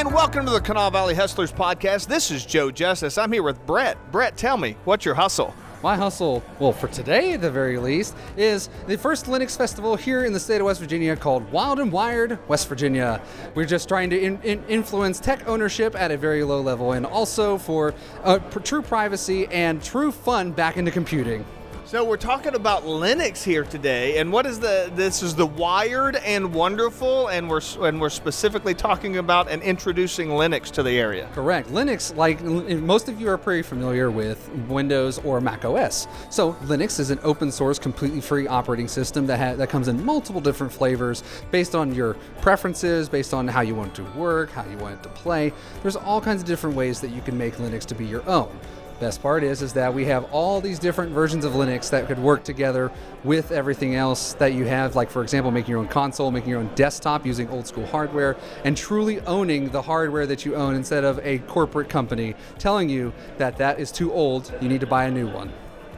and welcome to the Kanawha Valley Hustlers podcast. This is Joe Justice. I'm here with Brett. Brett, tell me, what's your hustle? My hustle, well, for today at the very least, is the first Linux festival here in the state of West Virginia called Wild and Wired West Virginia. We're just trying to influence tech ownership at a very low level and also for true privacy and true fun back into computing. So we're talking about Linux here today, and this is the Wired and Wonderful, and we're specifically talking about and introducing Linux to the area. Correct. Linux, like most of you are pretty familiar with Windows or Mac OS. So Linux is an open source, completely free operating system that comes in multiple different flavors based on your preferences, based on how you want it to work, how you want it to play. There's all kinds of different ways that you can make Linux to be your own. Best part is that we have all these different versions of Linux that could work together with everything else that you have, like for example, making your own console, making your own desktop using old school hardware, and truly owning the hardware that you own instead of a corporate company telling you that is too old, you need to buy a new one.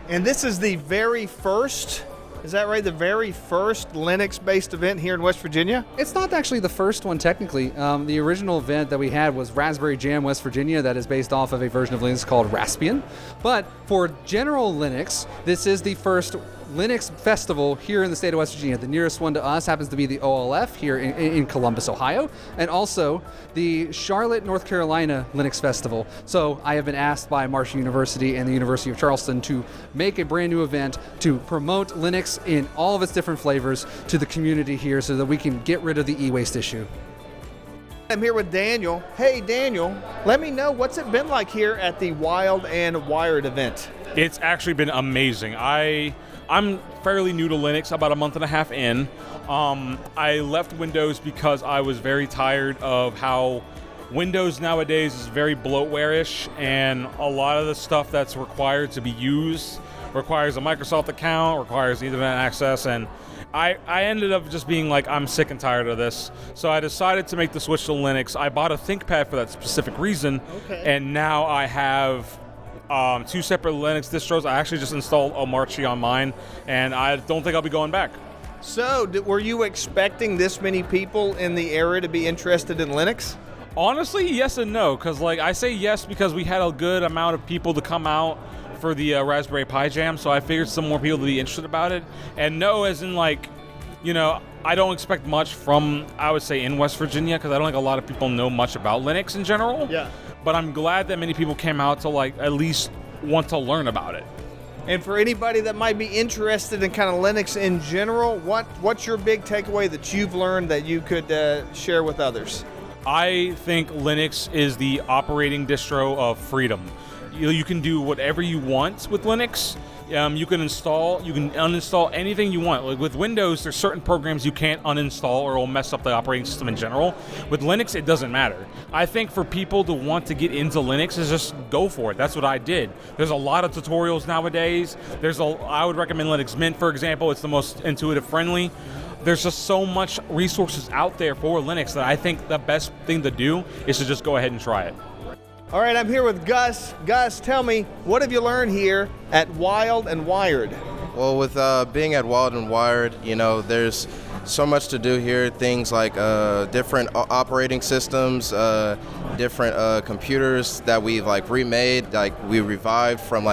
And this is the very first, is that right? The very first Linux-based event here in West Virginia? It's not actually the first one technically. The original event that we had was Raspberry Jam West Virginia that is based off of a version of Linux called Raspbian. But for general Linux, this is the first Linux festival here in the state of West Virginia. The nearest one to us happens to be the OLF here in Columbus, Ohio, and also the Charlotte, North Carolina Linux Festival. So I have been asked by Marshall University and the University of Charleston to make a brand new event to promote Linux in all of its different flavors to the community here so that we can get rid of the e-waste issue. I'm here with Daniel. Hey Daniel, let me know, what's it been like here at the Wild and Wired event? It's actually been amazing. I'm fairly new to Linux, about a month and a half in. I left Windows because I was very tired of how Windows nowadays is very bloatware-ish, and a lot of the stuff that's required to be used requires a Microsoft account, requires Ethernet access, and I ended up just being like, I'm sick and tired of this. So I decided to make the switch to Linux. I bought a ThinkPad for that specific reason, and now I have two separate Linux distros. I actually just installed Omarchy on mine, and I don't think I'll be going back. So, were you expecting this many people in the area to be interested in Linux? Honestly, yes and no, because I say yes because we had a good amount of people to come out for the Raspberry Pi Jam, so I figured some more people to be interested about it. And no, as in I don't expect much from, I would say, in West Virginia, because I don't think a lot of people know much about Linux in general. Yeah. But I'm glad that many people came out to at least want to learn about it. And for anybody that might be interested in kind of Linux in general, what's your big takeaway that you've learned that you could share with others? I think Linux is the operating distro of freedom. You can do whatever you want with Linux. You can uninstall anything you want. Like with Windows, there's certain programs you can't uninstall or it'll mess up the operating system in general. With Linux, it doesn't matter. I think for people to want to get into Linux is just go for it. That's what I did. There's a lot of tutorials nowadays. I would recommend Linux Mint, for example. It's the most intuitive friendly. There's just so much resources out there for Linux that I think the best thing to do is to just go ahead and try it. All right, I'm here with Gus. Gus, tell me, what have you learned here at Wild and Wired? Well, with being at Wild and Wired, there's so much to do here. Things like different operating systems, different computers that we've remade, we revived from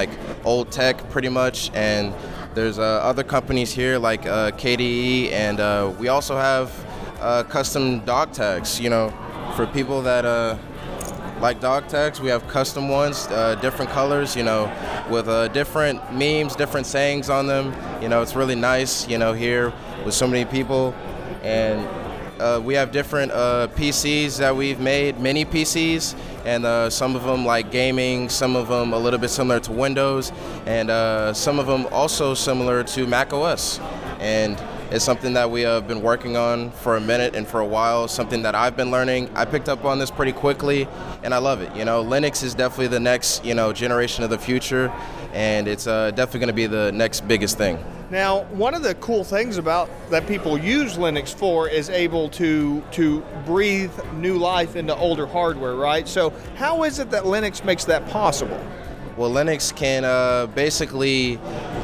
old tech pretty much. And there's other companies here like KDE, and we also have custom dog tags. For people that like dog tags, we have custom ones, different colors, with different memes, different sayings on them. It's really nice, here with so many people. And we have different PCs that we've made, mini PCs, and some of them like gaming, some of them a little bit similar to Windows, and some of them also similar to Mac OS. And it's something that we have been working on for a minute and for a while, something that I've been learning. I picked up on this pretty quickly, and I love it. Linux is definitely the next, generation of the future, and it's definitely going to be the next biggest thing. Now, one of the cool things about that people use Linux for is able to breathe new life into older hardware, right? So how is it that Linux makes that possible? Well, Linux can basically,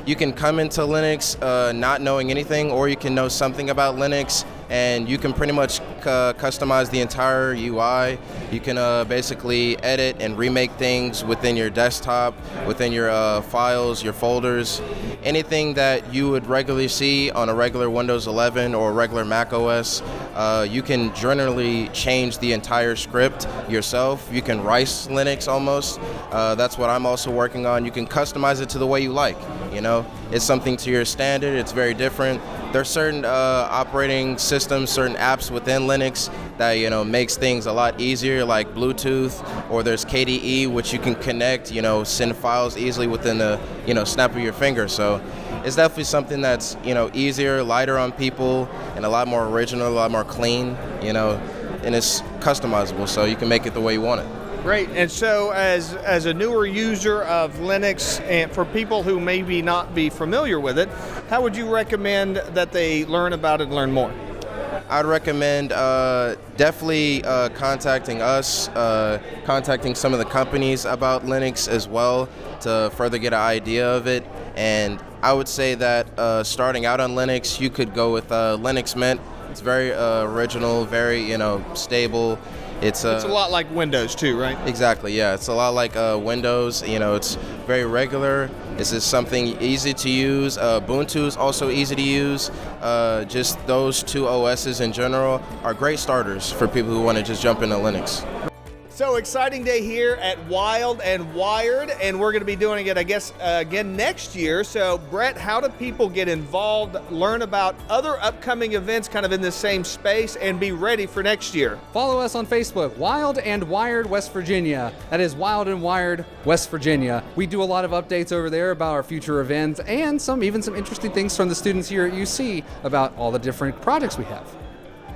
you can come into Linux not knowing anything, or you can know something about Linux, and you can pretty much customize the entire UI. You can basically edit and remake things within your desktop, within your files, your folders. Anything that you would regularly see on a regular Windows 11 or regular Mac OS, you can generally change the entire script yourself. You can rice Linux almost. That's what I'm also working on. You can customize it to the way you like. You know, it's something to your standard. It's very different. There's certain operating systems, certain apps within Linux that, you know, makes things a lot easier, like Bluetooth, or there's KDE, which you can connect, you know, send files easily within the, you know, snap of your finger. So it's definitely something that's, you know, easier, lighter on people, and a lot more original, a lot more clean, you know, and it's customizable, so you can make it the way you want it. Great. And so as a newer user of Linux, and for people who maybe not be familiar with it, how would you recommend that they learn about it and learn more? I'd recommend definitely contacting us, contacting some of the companies about Linux as well to further get an idea of it. And I would say that starting out on Linux, you could go with Linux Mint. It's very original, very, you know, stable. It's a lot like Windows too, right? Exactly, yeah. It's a lot like Windows. You know, it's very regular. This is something easy to use. Ubuntu is also easy to use. Just those two OSs in general are great starters for people who want to just jump into Linux. So exciting day here at Wild and Wired, and we're going to be doing it, I guess, again next year. So Brett, how do people get involved, learn about other upcoming events kind of in the same space, and be ready for next year? Follow us on Facebook, Wild and Wired West Virginia. That is Wild and Wired West Virginia. We do a lot of updates over there about our future events and even some interesting things from the students here at UC about all the different projects we have.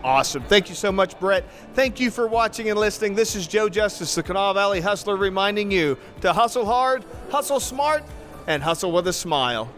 Awesome. Thank you so much, Brett. Thank you for watching and listening. This is Joe Justice, the Kanawha Valley Hustler, reminding you to hustle hard, hustle smart, and hustle with a smile.